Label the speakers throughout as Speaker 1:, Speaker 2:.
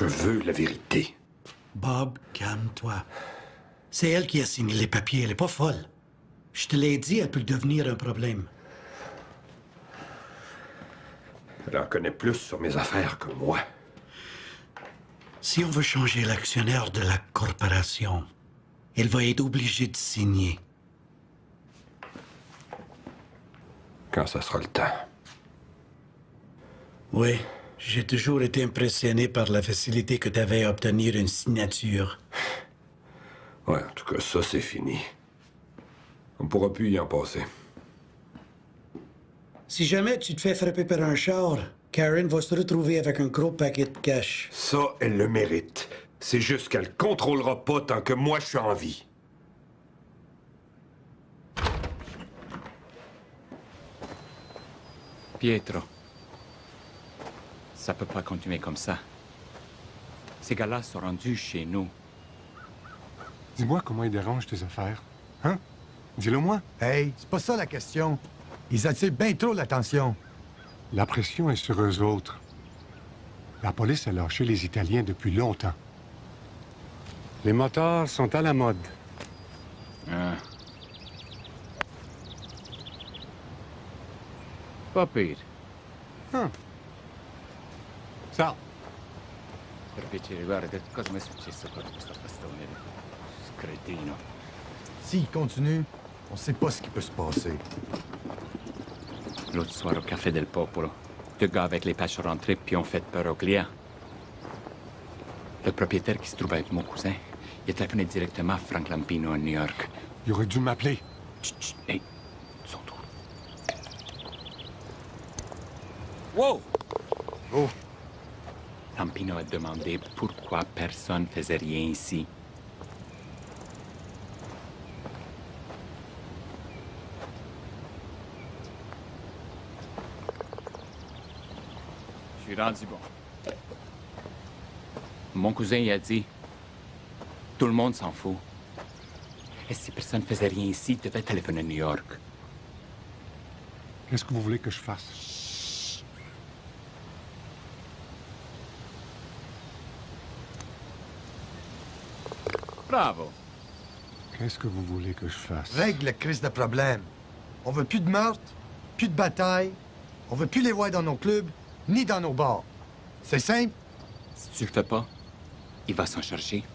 Speaker 1: Je veux la vérité.
Speaker 2: Bob, calme-toi. C'est elle qui a signé les papiers, elle est pas folle. Je te l'ai dit, elle peut devenir un problème.
Speaker 1: Elle en connaît plus sur mes affaires que moi.
Speaker 2: Si on veut changer l'actionnaire de la corporation, elle va être obligée de signer.
Speaker 1: Quand ça sera le temps.
Speaker 2: Oui, j'ai toujours été impressionné par la facilité que tu avais à obtenir une signature.
Speaker 1: Ouais, en tout cas, ça, c'est fini. On ne pourra plus y en passer.
Speaker 2: Si jamais tu te fais frapper par un char, Karen va se retrouver avec un gros paquet de cash.
Speaker 1: Ça, elle le mérite. C'est juste qu'elle ne contrôlera pas tant que moi, je suis en vie.
Speaker 3: Pietro, ça peut pas continuer comme ça. Ces gars-là sont rendus chez nous.
Speaker 4: Dis-moi comment ils dérangent tes affaires. Hein? Dis-le-moi.
Speaker 5: Hey, c'est pas ça la question. Ils attirent bien trop l'attention.
Speaker 4: La pression est sur eux autres. La police a lâché les Italiens depuis longtemps. Les motards sont à la mode.
Speaker 3: Ah. Pas pire.
Speaker 4: Sal.
Speaker 3: Per piacere, guarda, cosa mi è successo con questo bastone? Cretino.
Speaker 5: S'ils continuent, on sait pas ce qui peut se passer.
Speaker 3: L'autre soir au Café del Popolo, deux gars avec les pages rentrées puis ont fait peur aux clients. Le propriétaire qui se trouve avec mon cousin, il a téléphoné directement à Frank Lampino à New York.
Speaker 4: Il aurait dû m'appeler.
Speaker 3: Chut, chut, hey, son tour. Wow!
Speaker 5: Oh,
Speaker 3: Lampino a demandé pourquoi personne faisait rien ici. Je suis rendu bon. Mon cousin, il a dit, tout le monde s'en fout. Et si personne faisait rien ici, il devait téléphoner à New York.
Speaker 4: Qu'est-ce que vous voulez que je fasse?
Speaker 3: Bravo.
Speaker 4: Qu'est-ce que vous voulez que je fasse?
Speaker 5: règle le crise de problème. On veut plus de meurtre, plus de bataille. On veut plus les voir dans nos clubs, ni dans nos bars. C'est simple.
Speaker 3: Si tu le fais pas, il va s'en charger.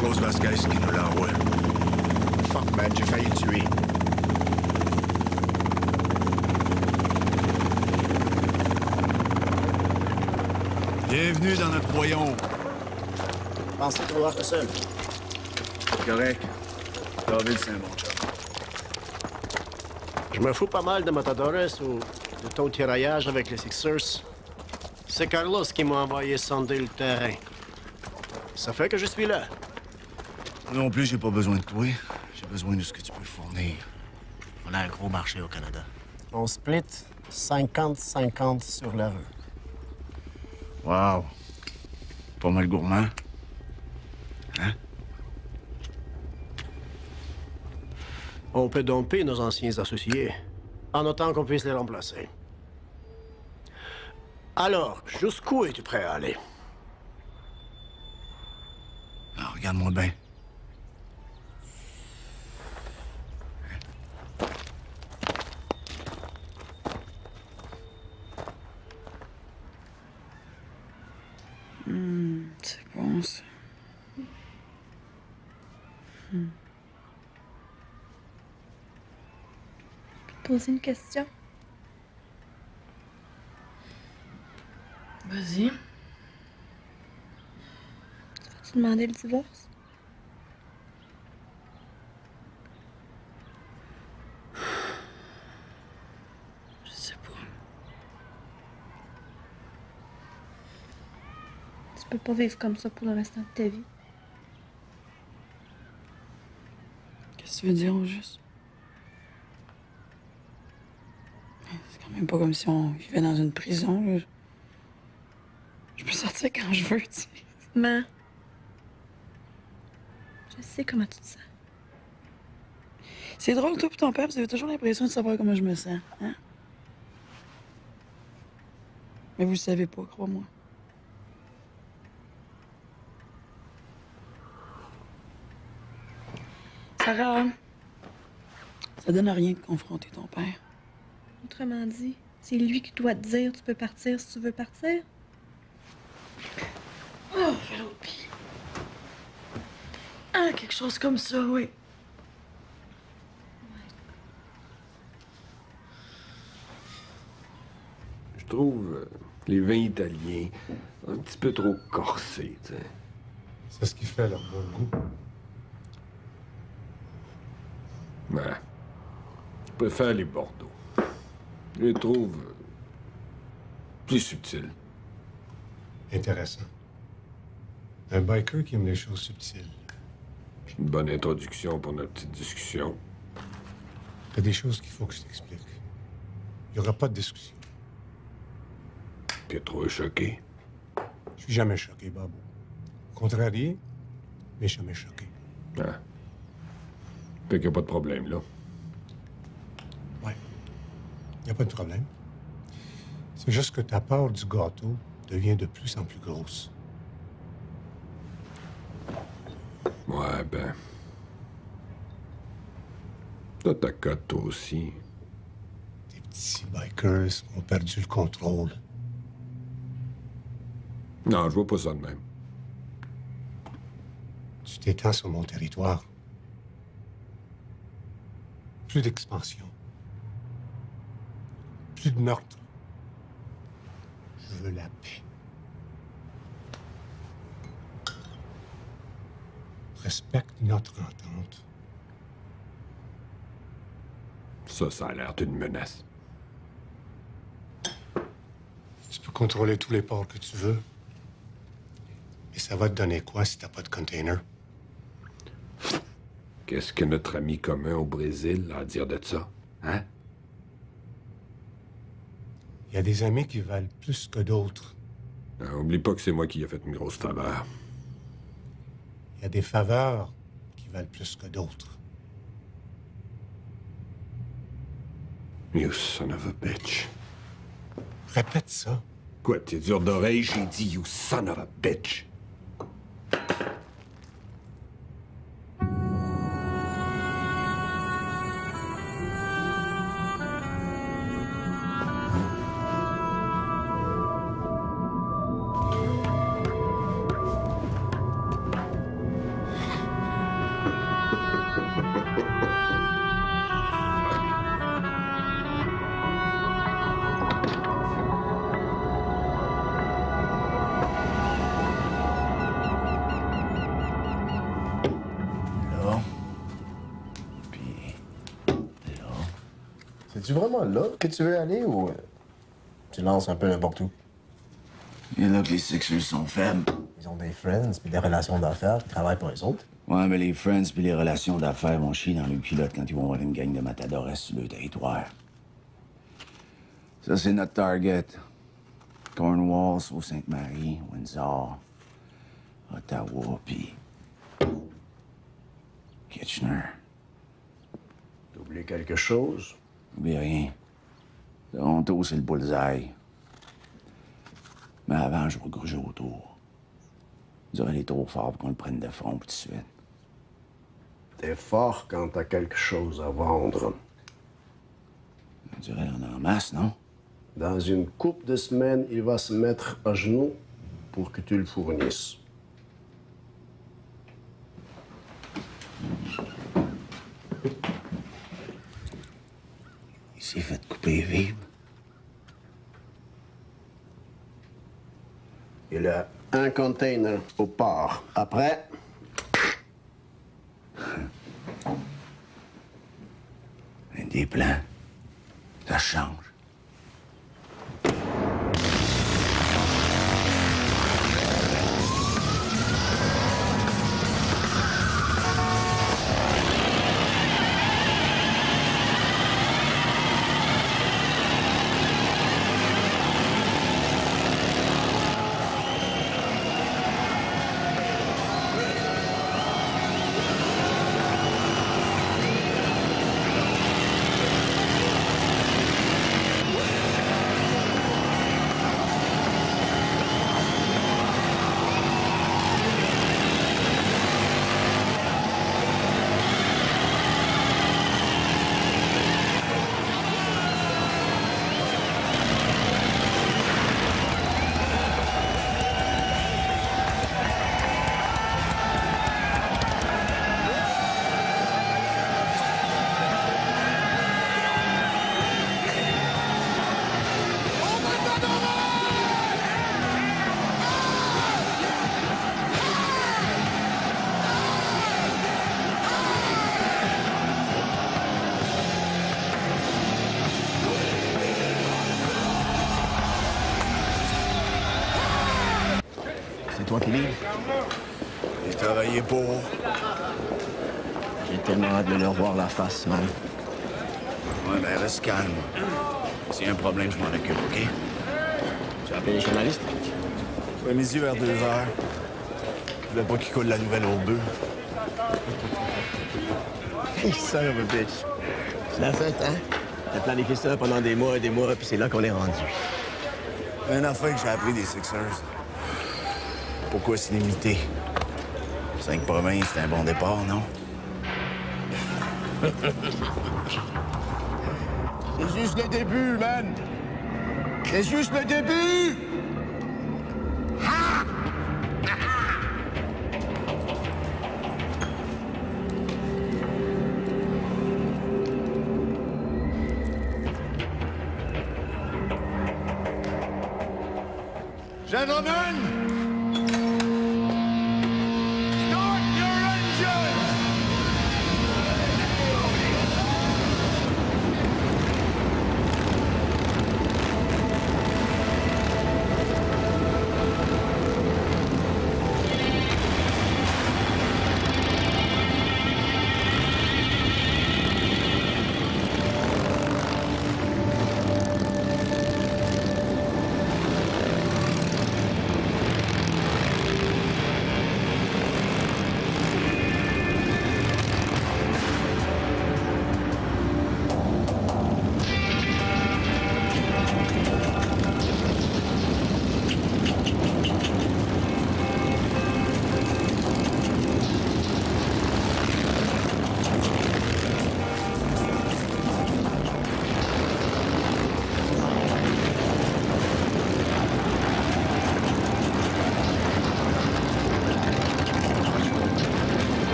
Speaker 6: Carlos Vasquez qui nous l'envoie. Fuck, man, j'ai failli le tuer. Bienvenue dans notre royaume.
Speaker 7: Pensez te voir tout seul.
Speaker 6: Correct. David, c'est un bon job.
Speaker 7: Je me fous pas mal de Matadores ou de ton tiraillage avec les Sixers. C'est Carlos qui m'a envoyé sonder le terrain. Ça fait que je suis là.
Speaker 6: Non plus, j'ai pas besoin de toi. J'ai besoin de ce que tu peux fournir.
Speaker 7: On a un gros marché au Canada. On split 50-50 sur la rue.
Speaker 6: Wow. Pas mal gourmand. Hein?
Speaker 7: On peut domper nos anciens associés, en autant qu'on puisse les remplacer. Alors, jusqu'où es-tu prêt à aller?
Speaker 6: Alors, regarde-moi bien.
Speaker 8: C'est bon, ça.
Speaker 9: Poser une question?
Speaker 8: Vas-y.
Speaker 9: Vas-tu demander le divorce?
Speaker 8: Je sais pas.
Speaker 9: Tu peux pas vivre comme ça pour le restant de ta vie.
Speaker 8: Qu'est-ce que tu veux dire, au juste? C'est quand même pas comme si on vivait dans une prison, là. Je peux sortir quand je veux, tu sais.
Speaker 9: Maman, je sais comment tu te sens.
Speaker 8: C'est drôle, toi et ton père, vous avez toujours l'impression de savoir comment je me sens, hein? Mais vous le savez pas, crois-moi. Sarah, ça donne à rien de confronter ton père.
Speaker 9: Autrement dit, c'est lui qui doit te dire tu peux partir si tu veux partir.
Speaker 8: Oh, fais l'autre pied. Ah, quelque chose comme ça, oui.
Speaker 1: Je trouve les vins italiens un petit peu trop corsés, tu sais.
Speaker 4: C'est ce qui fait leur bon goût.
Speaker 1: Ouais. Je préfère les Bordeaux. Je les trouve plus subtils.
Speaker 4: Intéressant. Un biker qui aime les choses subtiles.
Speaker 1: C'est une bonne introduction pour notre petite discussion.
Speaker 4: Il y a des choses qu'il faut que je t'explique. Il n'y aura pas de discussion.
Speaker 1: Pietro est choqué.
Speaker 4: Je suis jamais choqué, Babou. Contrarié, mais jamais choqué.
Speaker 1: Ah. Fait qu'il n'y a pas de problème, là.
Speaker 4: Ouais. Il n'y a pas de problème. C'est juste que ta part du gâteau devient de plus en plus grosse.
Speaker 1: Ouais, ben... T'as ta cote, toi aussi.
Speaker 4: Tes petits bikers ont perdu le contrôle.
Speaker 1: Non, je vois pas ça de même.
Speaker 4: Tu t'étends sur mon territoire. Plus d'expansion. Plus de meurtre. Je veux la paix. Respecte notre entente.
Speaker 1: Ça a l'air d'une menace.
Speaker 4: Tu peux contrôler tous les ports que tu veux. Mais ça va te donner quoi si t'as pas de container?
Speaker 1: Qu'est-ce que notre ami commun au Brésil a à dire de ça, hein?
Speaker 4: Il y a des amis qui valent plus que d'autres.
Speaker 1: Oublie pas que c'est moi qui ai fait une grosse faveur.
Speaker 4: Il y a des faveurs qui valent plus que d'autres.
Speaker 1: You son of a bitch.
Speaker 4: Répète ça.
Speaker 1: Quoi, t'es dur d'oreille? J'ai dit you son of a bitch.
Speaker 7: C'est-tu vraiment là que tu veux aller ou tu lances un peu n'importe où?
Speaker 6: Il y en a que les Sixers sont faibles.
Speaker 7: Ils ont des friends puis des relations d'affaires qui travaillent pour les autres.
Speaker 6: Ouais, mais les friends puis les relations d'affaires vont chier dans le culotte quand ils vont voir une gang de matadores sur le territoire. Ça, c'est notre target. Cornwall, Sault-Sainte-Marie, Windsor, Ottawa, puis Kitchener.
Speaker 7: T'oublies quelque chose?
Speaker 6: Oublie rien. Toronto, c'est le bullseye. Mais avant, je vais gruger autour. Vous aurez les trop fort pour qu'on le prenne de front tout de suite.
Speaker 7: T'es fort quand t'as quelque chose à vendre.
Speaker 6: On dirait en masse, non?
Speaker 7: Dans une couple de semaines, il va se mettre à genoux pour que tu le fournisses.
Speaker 6: Il s'est fait couper vive.
Speaker 7: Il a un container au port. Après,
Speaker 6: Des plans. Ça change.
Speaker 7: c'est toi qui livres.
Speaker 6: J'ai travaillé pour.
Speaker 7: J'ai tellement hâte de leur voir la face, man.
Speaker 6: Ouais, ben reste calme. S'il y a un problème, je m'en occupe, OK?
Speaker 7: Tu as appelé les journalistes?
Speaker 6: Ouais, midi vers 2 heures. Je voulais pas qu'ils coulent la nouvelle au bœuf.
Speaker 7: Il son of a bitch. C'est la fête, hein? T'as planifié ça pendant des mois et des mois, puis c'est là qu'on est rendu.
Speaker 6: Une affaire que j'ai appris des Sixers. Pourquoi c'est limité? 5 provinces, c'est un bon départ, non?
Speaker 7: C'est juste le début, man! C'est juste le début!
Speaker 6: Gentlemen! Start your engines!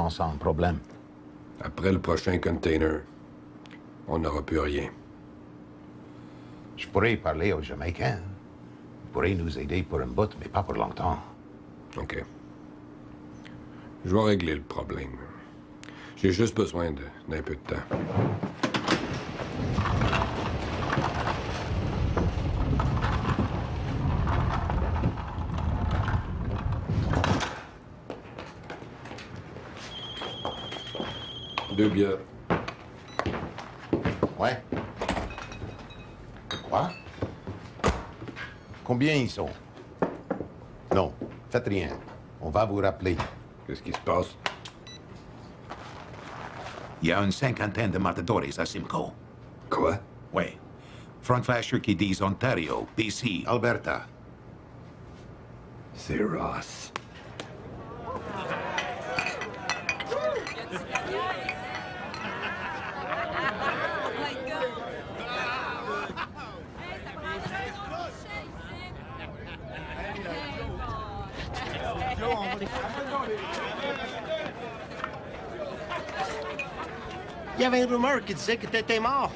Speaker 10: temps sans problème.
Speaker 1: Après le prochain container, on n'aura plus rien.
Speaker 10: Je pourrais parler aux Jamaïcains. Ils pourraient nous aider pour un bout, mais pas pour longtemps.
Speaker 1: OK. Je vais régler le problème. J'ai juste besoin d'un peu de temps. Deux bières.
Speaker 10: Ouais. Quoi? Combien ils sont? Non, faites rien. On va vous rappeler.
Speaker 1: Qu'est-ce qui se passe?
Speaker 11: Il y a une cinquantaine de matadores à Simcoe.
Speaker 1: Quoi?
Speaker 11: Oui. Front Flasher qui disent Ontario, BC, Alberta.
Speaker 1: C'est Ross.
Speaker 7: Il y avait une rumeur qui disait que t'étais mort.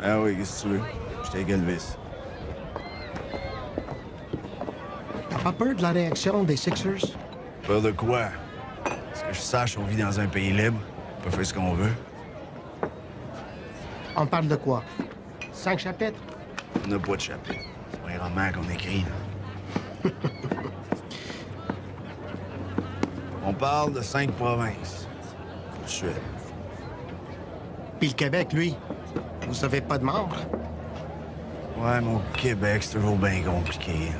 Speaker 12: Ah oui, qu'est-ce que tu veux? J'étais avec Elvis.
Speaker 5: T'as pas peur de la réaction des Sixers?
Speaker 12: Peur de quoi? Parce que je sache, on vit dans un pays libre. On peut faire ce qu'on veut.
Speaker 5: On parle de quoi? 5 chapitres?
Speaker 12: On n'a pas de chapitre. C'est pas un roman qu'on écrit, là. On parle de 5 provinces. Tout de suite.
Speaker 5: Puis le Québec, lui, vous avez pas de membres?
Speaker 12: Ouais, mais au Québec, c'est toujours bien compliqué.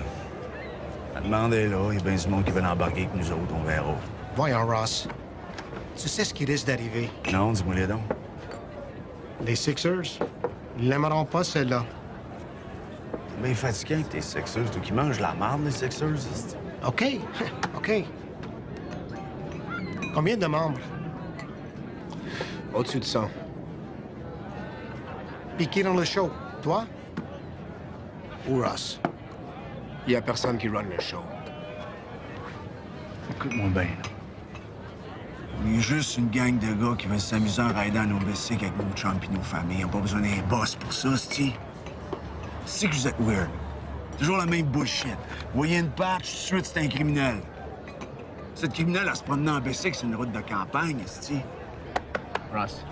Speaker 12: La demande est là. Il y a bien du monde qui veut embarquer avec nous autres. On verra.
Speaker 5: Voyons, Ross. Tu sais ce qui risque d'arriver?
Speaker 12: Non, dis-moi les donc.
Speaker 5: Les Sixers, ils l'aimeront pas, celle-là.
Speaker 12: T'es bien fatigué avec tes Sixers. Toi qui manges la marde, les Sixers.
Speaker 5: OK. OK. Combien de membres?
Speaker 7: Au-dessus de 100.
Speaker 5: Puis qui dans le show? Toi? Ou Ross?
Speaker 7: Il y a personne qui run le show.
Speaker 12: Écoute-moi bien, là. On est juste une gang de gars qui veulent s'amuser en raidant nos bicycles avec nos chums et nos familles. On n'a pas besoin d'un boss pour ça, c'ti. C'est que vous êtes weird. Toujours la même bullshit. Vous voyez une patch, tout de suite, c'est un criminel. Cette criminelle, elle se promenait en bicycle sur une route de campagne, c'ti.
Speaker 7: Ross.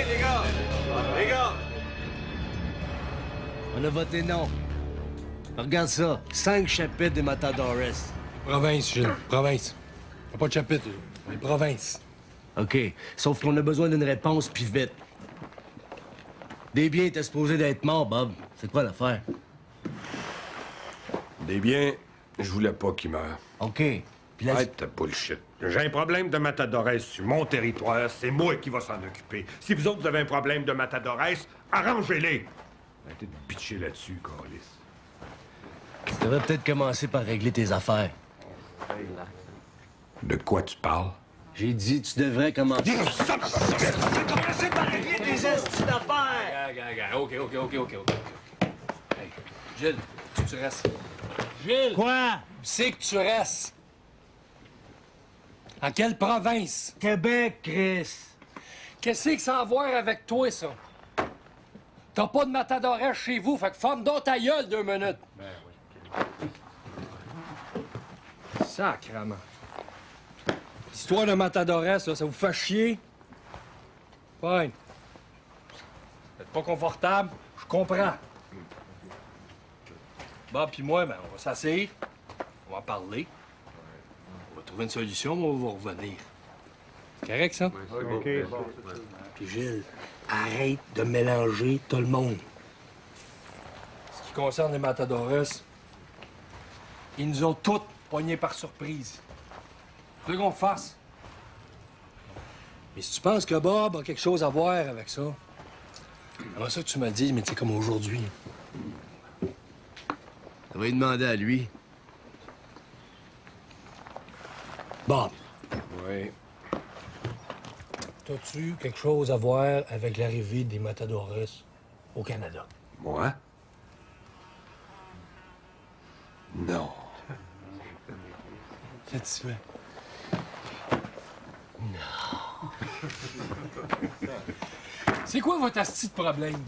Speaker 13: les gars! Les gars!
Speaker 14: On a voté non. Regarde ça. 5 chapitres des Matadores.
Speaker 15: Province, Gilles. Province. Y a pas de chapitre, là. Les provinces.
Speaker 14: OK. Sauf qu'on a besoin d'une réponse, puis vite. Des biens étaient supposés d'être morts, Bob. C'est quoi l'affaire?
Speaker 1: Des biens, je voulais pas qu'ils meurent.
Speaker 14: OK. Puis là...
Speaker 1: Arrête ta bullshit.
Speaker 16: J'ai un problème de Matadores sur mon territoire, c'est moi qui va s'en occuper. Si vous autres avez un problème de Matadores, arrangez-les. Arrêtez de bitcher là-dessus, Carlis.
Speaker 14: Tu devrais peut-être commencer par régler tes affaires.
Speaker 1: De quoi tu parles?
Speaker 14: J'ai dit, tu devrais commencer...
Speaker 13: Commencez par régler tes estis d'affaires!
Speaker 15: OK. Hey, Gilles, tu restes. Gilles!
Speaker 14: Quoi?
Speaker 15: C'est que tu restes. En quelle province?
Speaker 14: Québec, Chris.
Speaker 15: Qu'est-ce que ça a à voir avec toi, ça? T'as pas de Matadores chez vous, fait que ferme donc ta gueule 2 minutes. Ben oui. Sacrement. L'histoire de Matadores, là, ça vous fait chier? Fine. Vous êtes pas confortable? Je comprends. Bob puis moi, ben, on va s'asseoir. On va parler. On va trouver une solution, mais on va revenir. C'est correct, ça?
Speaker 16: OK.
Speaker 15: Puis Gilles, arrête de mélanger tout le monde. Ce qui concerne les Matadores, ils nous ont tous pognés par surprise. Faut qu'on fasse. Mais si tu penses que Bob a quelque chose à voir avec ça, comment ça que tu me le dis, mais c'est comme aujourd'hui.
Speaker 14: On va lui demander à lui.
Speaker 15: Bob.
Speaker 1: Oui.
Speaker 15: T'as-tu quelque chose à voir avec l'arrivée des Matadores au Canada?
Speaker 1: Moi? Non.
Speaker 15: Satisfait. Non. C'est quoi votre asti de problème?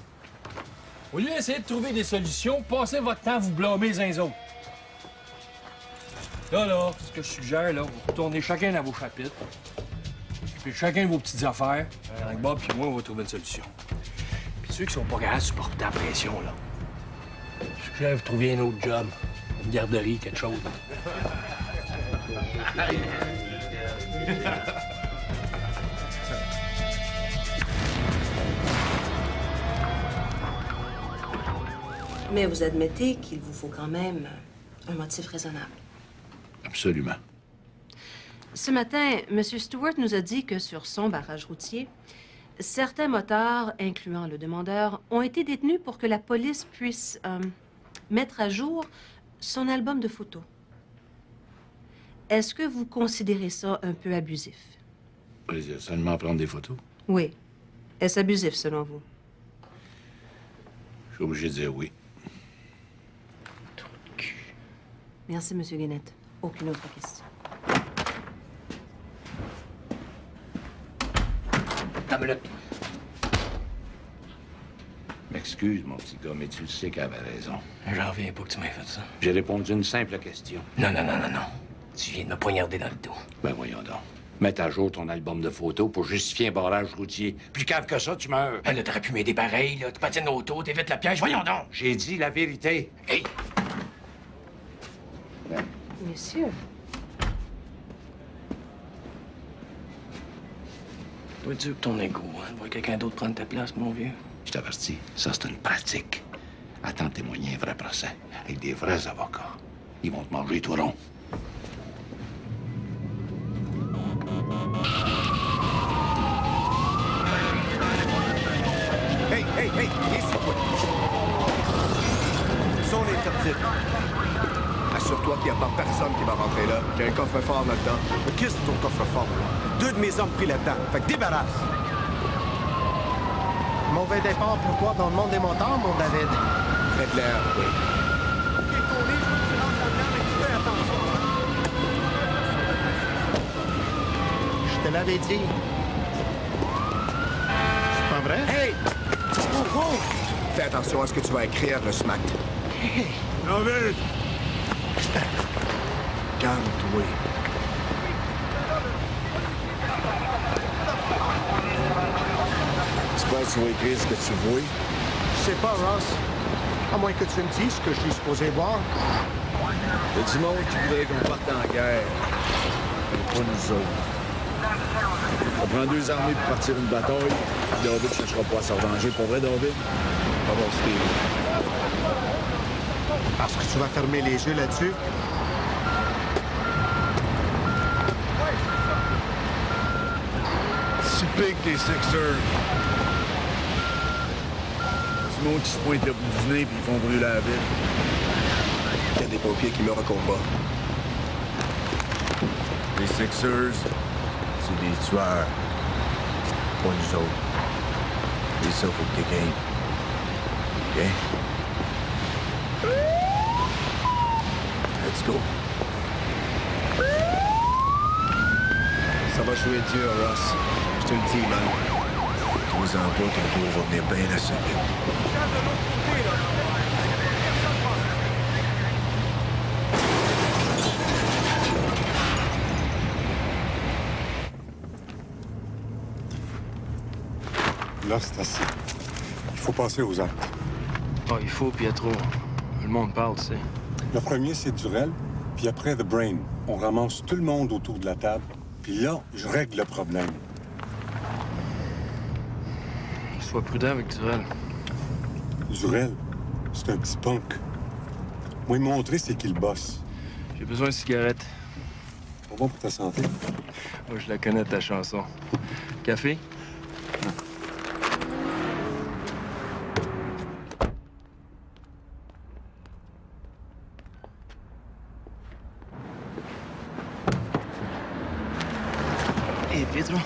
Speaker 15: Au lieu d'essayer de trouver des solutions, passez votre temps à vous blâmer les uns les autres. Là, ce que je suggère, là, vous retournez chacun dans vos chapitres. Puis chacun vos petites affaires. Avec Bob puis moi, on va trouver une solution. Puis ceux qui sont pas capables de supporter la pression, là, je suggère vous trouver un autre job. Une garderie, quelque chose.
Speaker 17: Mais vous admettez qu'il vous faut quand même un motif raisonnable.
Speaker 10: Absolument.
Speaker 17: Ce matin, M. Stewart nous a dit que sur son barrage routier, certains motards, incluant le demandeur, ont été détenus pour que la police puisse mettre à jour son album de photos. Est-ce que vous considérez ça un peu abusif?
Speaker 10: Seulement prendre des photos?
Speaker 17: Oui. Est-ce abusif, selon vous?
Speaker 10: Je suis obligé de dire oui.
Speaker 17: Merci, M. Guénette. Aucune autre question.
Speaker 10: Ta minute. M'excuse, mon petit gars, mais tu le sais qu'elle avait raison.
Speaker 15: J'en reviens pas que tu m'aies fait ça.
Speaker 10: J'ai répondu à une simple question.
Speaker 15: Non. Tu viens de me poignarder dans le dos.
Speaker 10: Ben voyons donc. Mets à jour ton album de photos pour justifier un barrage routier. Plus cave que ça, tu meurs.
Speaker 15: Ben là, t'aurais pu m'aider pareil, là. Tu patines l'auto, t'évites la piège. Voyons donc!
Speaker 10: J'ai dit la vérité.
Speaker 15: Hey!
Speaker 17: Monsieur.
Speaker 15: Toi, dur que ton égo, hein, de voir quelqu'un d'autre prendre ta place, mon vieux.
Speaker 10: Je t'avertis, ça, c'est une pratique. Attends de témoigner un vrai procès, avec des vrais avocats. Ils vont te manger tout rond.
Speaker 13: Hey, ici, toi. Zone interdite. Assure-toi qu'il n'y a pas personne qui va rentrer là. J'ai un coffre-fort là-dedans. Mais qu'est-ce que ton coffre-fort, là? 2 de mes hommes pris là-dedans. Fait que débarrasse.
Speaker 5: Mauvais départ pour toi dans le monde des motards, mon David.
Speaker 13: Très clair, oui. OK, Tony, je veux que tu rentres là-dedans, mais tu fais attention.
Speaker 5: Je te l'avais dit. C'est pas vrai?
Speaker 13: Hey! Oh! Fais attention à ce que tu vas écrire, le smack.
Speaker 5: Hey!
Speaker 13: David! Calme-toi. C'est pas
Speaker 12: tu vas écrire ce que tu vois?
Speaker 5: Je sais pas, Ross. À moins que tu me dises ce que je suis supposé voir.
Speaker 12: Il y a du monde qui voudrait qu'on parte en guerre. Mais pas nous autres. On prend 2 armées pour partir une bataille. David ne cherchera pas à se revenger. Pour vrai, David?
Speaker 5: Pas bon, Steve. Parce que tu vas fermer les yeux là-dessus?
Speaker 12: Si pique les Sixers. Du monde qui se pointe le bout du nez puis ils font brûler la ville.
Speaker 13: Il y a des pompiers qui meurent au combat.
Speaker 12: Les Sixers, c'est des tueurs. Pas nous autres. Et ça, faut que t'es game. OK? Let's go.
Speaker 13: Ça va jouer dur, Ross. Je te le dis, man.
Speaker 12: Toi-en pas, ton tour va venir bien assez vite.
Speaker 4: Là, c'est assez. Il faut passer aux actes.
Speaker 15: Ah, il faut, Pietro. Le monde parle, tu sais.
Speaker 4: Le premier, c'est Durel, puis après, The Brain. On ramasse tout le monde autour de la table, puis là, je règle le problème.
Speaker 15: Sois prudent avec Durel.
Speaker 4: Durel, c'est un petit punk. Moi, il m'a montré c'est qui le boss.
Speaker 15: J'ai besoin de cigarette.
Speaker 4: Pas bon pour ta santé.
Speaker 15: Moi, je la connais, ta chanson. Café? Hey, Pietro.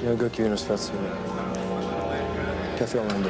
Speaker 13: Il y a un gars qui vient de se faire tirer. Café Orlando.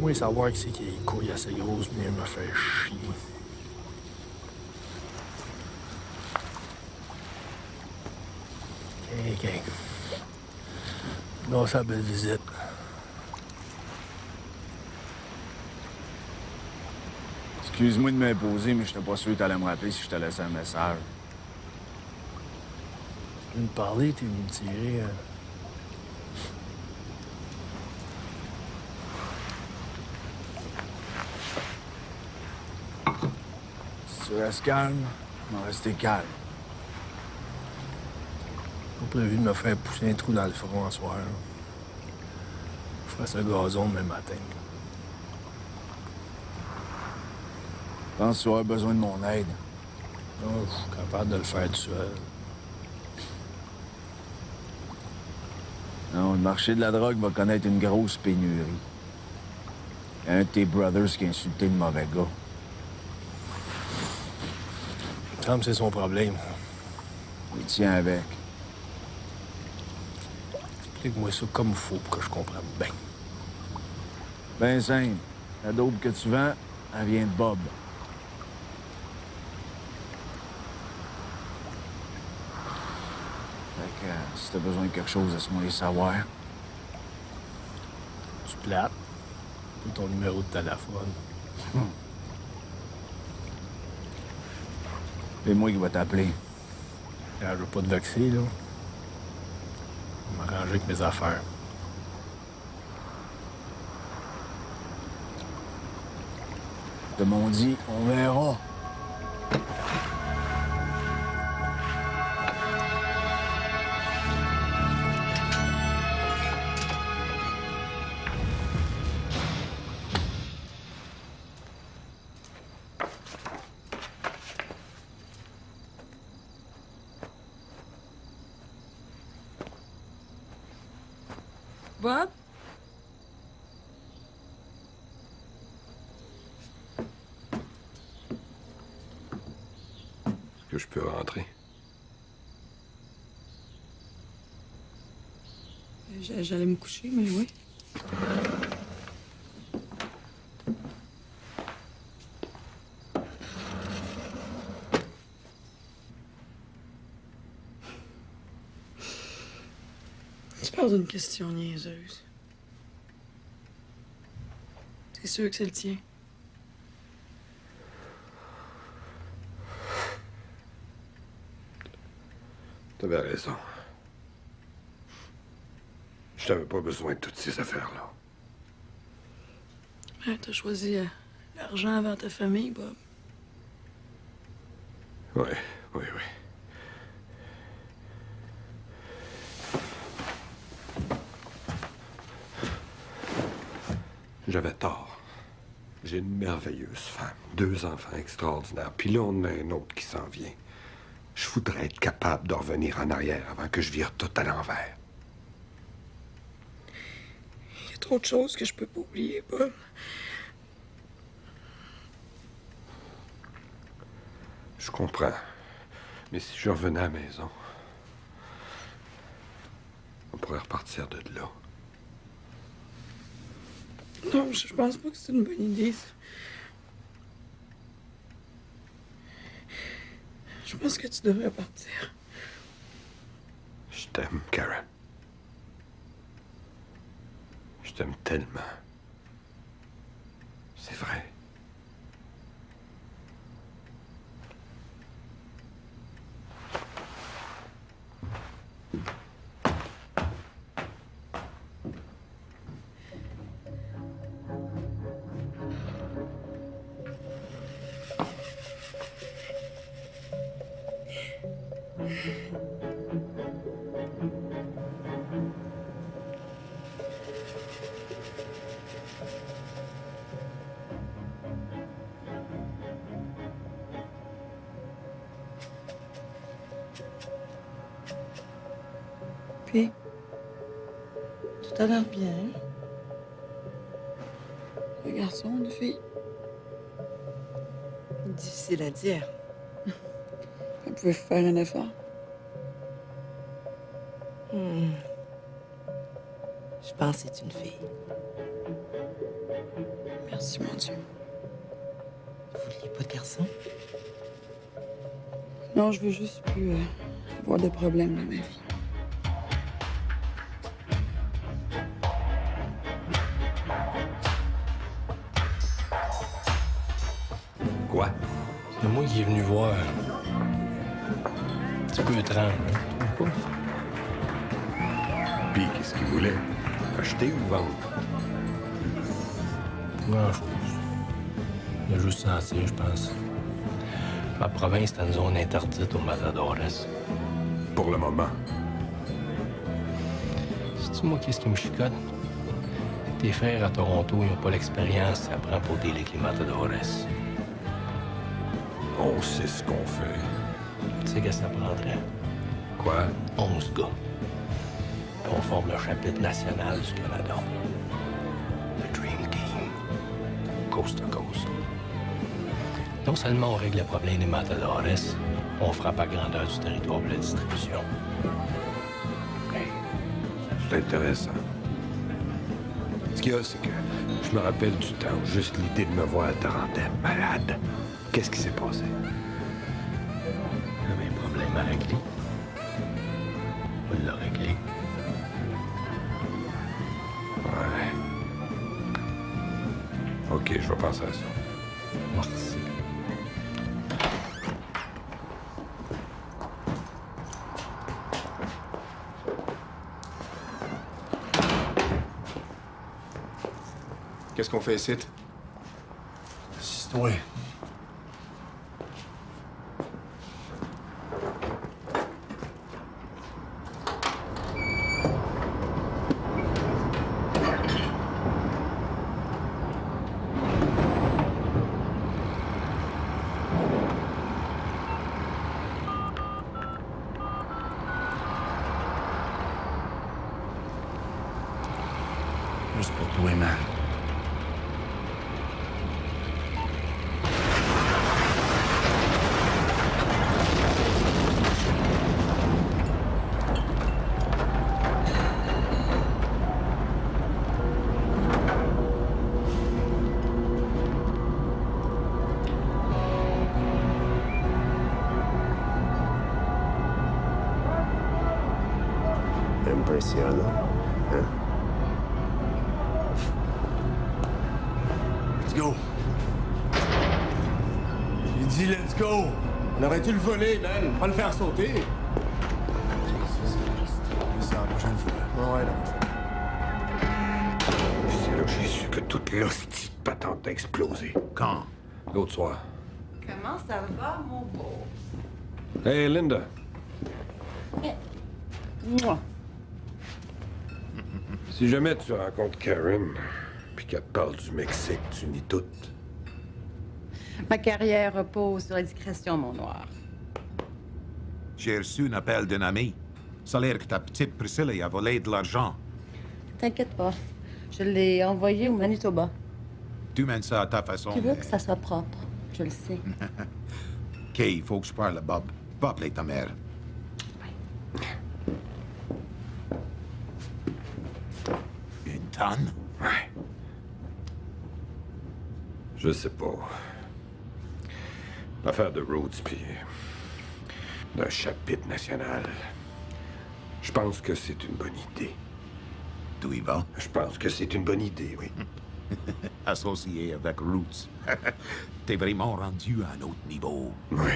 Speaker 15: Moi, savoir que c'est qui est couilles assez grosses, venir me faire chier. OK. Non, ça belle visite.
Speaker 6: Excuse-moi de m'imposer, mais j'étais pas sûr que t'allais me rappeler si je te laissais un message.
Speaker 15: Tu veux me parler, t'es venu me tirer.
Speaker 6: Si tu restes calme, on va rester calme.
Speaker 15: Pas prévu de me faire pousser un trou dans le front ce soir. Je fasse le gazon demain matin.
Speaker 12: Pense que tu auras besoin de mon aide.
Speaker 15: Non, je suis capable de le faire tout seul.
Speaker 12: Non, le marché de la drogue va connaître une grosse pénurie. Il y a un de tes brothers qui a insulté le mauvais gars.
Speaker 15: Il me semble que c'est son problème.
Speaker 12: Il tient avec.
Speaker 15: Explique-moi ça comme il faut pour que je comprenne bien.
Speaker 12: Ben simple. La dope que tu vends, elle vient de Bob. Fait que si t'as besoin de quelque chose, laisse-moi le savoir.
Speaker 15: Tu plates. Pour ton numéro de téléphone.
Speaker 12: C'est moi qui vais t'appeler.
Speaker 15: Je veux pas te vexer, là. Je vais m'arranger avec mes affaires.
Speaker 12: Te m'ont dit, on verra.
Speaker 8: Bob?
Speaker 1: Est-ce que je peux rentrer?
Speaker 8: J'allais me coucher, mais oui. Tu parles d'une question niaiseuse. C'est sûr que c'est le tien.
Speaker 1: T'avais raison. Je t'avais pas besoin de toutes ces affaires-là.
Speaker 8: Ouais, t'as choisi l'argent avant ta famille, Bob.
Speaker 1: Oui, oui, oui. J'avais tort. J'ai une merveilleuse femme, 2 enfants extraordinaires, puis là, on a un autre qui s'en vient. Je voudrais être capable de revenir en arrière avant que je vire tout à l'envers.
Speaker 8: Il y a trop de choses que je peux pas oublier, Bob.
Speaker 1: Je comprends. Mais si je revenais à la maison, on pourrait repartir de là.
Speaker 8: Non, je pense pas que c'est une bonne idée. Je pense que tu devrais partir.
Speaker 1: Je t'aime, Karen. Je t'aime tellement. C'est vrai.
Speaker 8: Puis, tout a l'air bien. Un garçon, une fille.
Speaker 18: Difficile à dire.
Speaker 8: Vous pouvez faire un effort.
Speaker 18: Je pense que c'est une fille.
Speaker 8: Merci, mon Dieu.
Speaker 18: Vous vouliez pas de garçon?
Speaker 8: Non, je veux juste plus avoir de problèmes dans ma vie.
Speaker 1: Quoi?
Speaker 15: C'est moi qui est venu voir. Un petit peu étrange, hein? Tu trouves pas?
Speaker 1: Puis, qu'est-ce qu'il voulait? Acheter ou vendre?
Speaker 15: Pas grand-chose. Il a juste senti, je pense. La province est une zone interdite aux matadores.
Speaker 1: Pour le moment.
Speaker 15: Sais-tu, moi, qu'est-ce qui me chicote? Tes frères à Toronto, ils n'ont pas l'expérience que ça prend pour dealer avec les matadores.
Speaker 1: On sait ce qu'on fait.
Speaker 14: Tu sais qu'est-ce que ça prendrait?
Speaker 1: Quoi?
Speaker 14: 11 gars. Puis on forme le chapitre national du Canada. Le Dream Team. Coast to coast. Non seulement on règle le problème des matadores, on frappe à grandeur du territoire pour la distribution.
Speaker 1: C'est intéressant. Ce qu'il y a, c'est que je me rappelle du temps où juste l'idée de me voir te rendait malade. Qu'est-ce qui s'est passé?
Speaker 14: J'avais un problème à régler. On l'a réglé.
Speaker 1: Ouais. OK, je vais penser à ça.
Speaker 14: Merci.
Speaker 13: Qu'est-ce qu'on fait ici?
Speaker 12: Assis-toi.
Speaker 13: Juste pour toi, man.
Speaker 7: Impressionnant, hein?
Speaker 12: Let's go. J'ai dit let's go. On aurait dû le voler, man. Pas le faire sauter. C'est la prochaine fois. Ouais, non.
Speaker 1: C'est là que j'ai su que toute l'hostie de patente a explosé.
Speaker 11: Quand?
Speaker 1: L'autre soir.
Speaker 19: Comment ça va, mon beau?
Speaker 1: Hey, Linda.
Speaker 19: Mouah.
Speaker 1: Si jamais tu rencontres Karen, puis qu'elle te parle du Mexique, tu nies tout.
Speaker 19: Ma carrière repose sur la discrétion, mon noir.
Speaker 11: J'ai reçu un appel d'un ami. Ça a l'air que ta petite Priscilla a volé de l'argent.
Speaker 19: T'inquiète pas. Je l'ai envoyé au Manitoba.
Speaker 11: Tu mènes ça à ta façon.
Speaker 19: Tu veux que ça soit propre. Je le sais.
Speaker 11: OK, il faut que je parle à Bob. Va appeler ta mère. Une tonne?
Speaker 1: Ouais. Je sais pas. L'affaire de Rhodes, puis d'un chapitre national. Je pense que c'est une bonne idée.
Speaker 11: D'où il va?
Speaker 1: Je pense que c'est une bonne idée, oui.
Speaker 11: Associé avec Roots. T'es vraiment rendu à un autre niveau.
Speaker 1: Oui.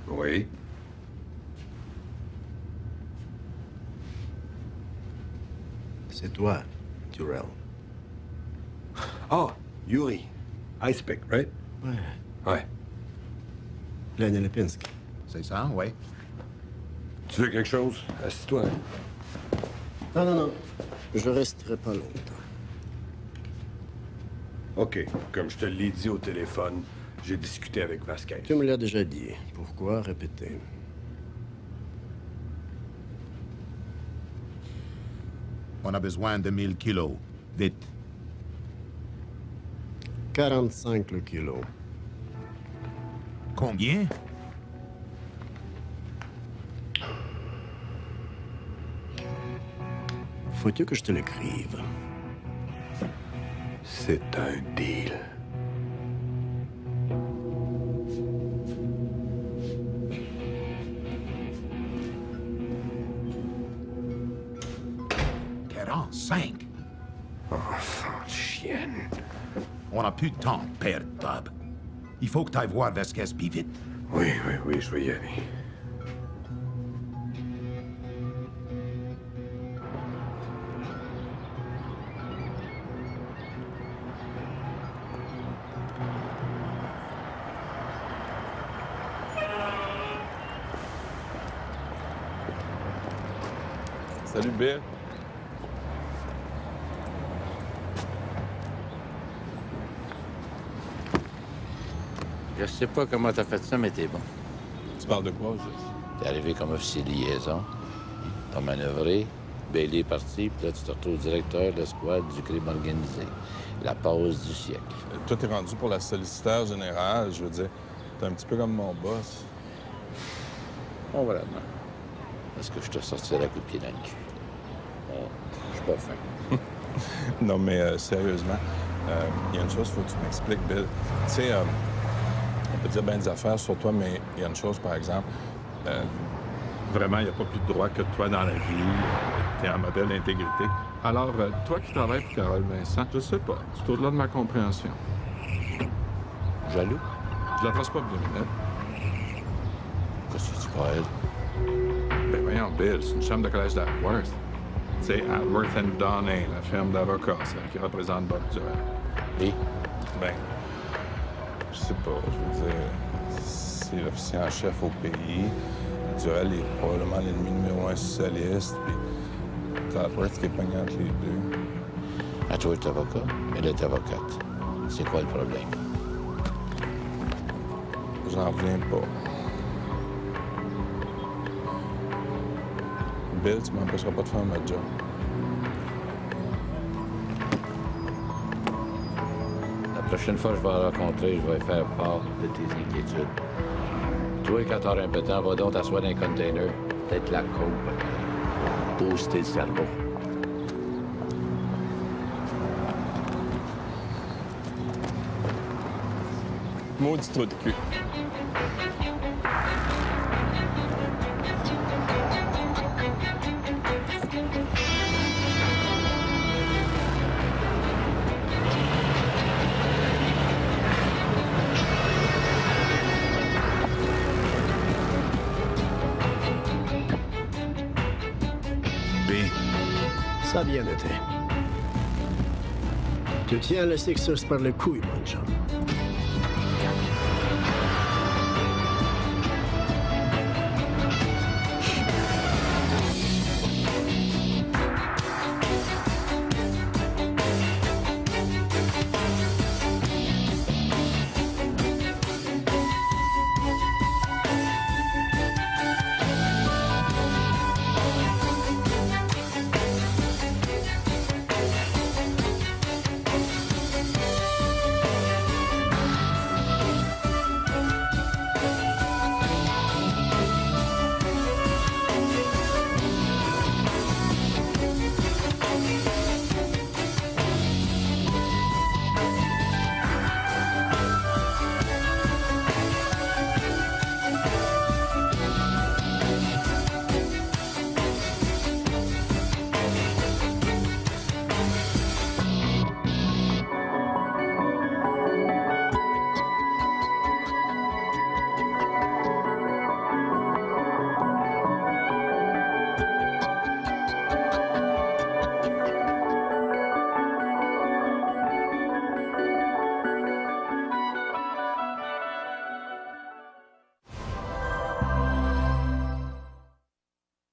Speaker 1: Oui.
Speaker 7: C'est toi, Durrell.
Speaker 1: Oh, Yuri. Icepick, right?
Speaker 7: Ouais.
Speaker 1: Ouais.
Speaker 7: Glenn Lipinski.
Speaker 11: C'est ça, ouais.
Speaker 1: Tu veux quelque chose? Assis-toi.
Speaker 7: Non, non, non. Je resterai pas longtemps.
Speaker 1: OK. Comme je te l'ai dit au téléphone, j'ai discuté avec Vasquez.
Speaker 7: Tu me l'as déjà dit. Pourquoi répéter?
Speaker 11: On a besoin de 1000 kilos. Vite.
Speaker 7: 45 le kilo.
Speaker 11: Combien?
Speaker 7: Faut-il que je te l'écrive?
Speaker 1: C'est un deal.
Speaker 11: Cinq.
Speaker 1: Enfant de chienne.
Speaker 11: On n'a plus de temps, père Bob. Il faut que tu ailles voir Vasquez puis vite.
Speaker 1: Oui, oui, oui, je vais y aller.
Speaker 20: Salut, Bill.
Speaker 6: Je sais pas comment t'as fait ça, mais t'es bon.
Speaker 20: Tu parles de quoi, juste?
Speaker 6: T'es arrivé comme officier de liaison. T'as manœuvré. Bailey est parti, puis là, tu te retrouves directeur de l'escouade du crime organisé. La pause du siècle.
Speaker 20: Toi, t'es rendu pour la solliciteur générale, je veux dire. T'es un petit peu comme mon boss.
Speaker 6: Bon, vraiment. Est-ce que je te sortirai à coup de pied dans le cul? Bon, je suis pas fin.
Speaker 20: Non, mais sérieusement, il y a une chose, faut que tu m'expliques, Bill. Tu sais, on peut dire bien des affaires sur toi, mais il y a une chose, par exemple. Vraiment, il n'y a pas plus de droit que toi dans la vie. T'es un modèle d'intégrité. Alors, toi qui travailles pour Carole Vincent, je sais pas. C'est au-delà de ma compréhension.
Speaker 6: Jaloux?
Speaker 20: Je la trace pas pour 2 minutes.
Speaker 6: Qu'est-ce que tu dis pas, elle?
Speaker 20: Ben voyons, Bill, c'est une chambre de collège d'Atworth. Tu sais, Atworth and Donnay, la firme d'avocats, celle qui représente Bob Durant.
Speaker 6: Oui?
Speaker 20: Ben, je sais pas, je veux dire, c'est l'officier en chef au pays. Durel est probablement l'ennemi numéro 1 socialiste, puis t'as Atworth qui est pogné entre les deux.
Speaker 6: Atworth est avocat, elle est avocate. C'est quoi le problème?
Speaker 20: J'en reviens pas. Bill, tu m'empêcheras pas de faire ma job.
Speaker 6: La prochaine fois que je vais la rencontrer, je vais faire part de tes inquiétudes. Toi, quand t'auras un peu de temps, va donc t'asseoir dans un container. Peut-être la coke. Booster le cerveau.
Speaker 20: Maudit trou de cul.
Speaker 7: Ça a bien été. Tu tiens le Sixers par le couille, mon chum.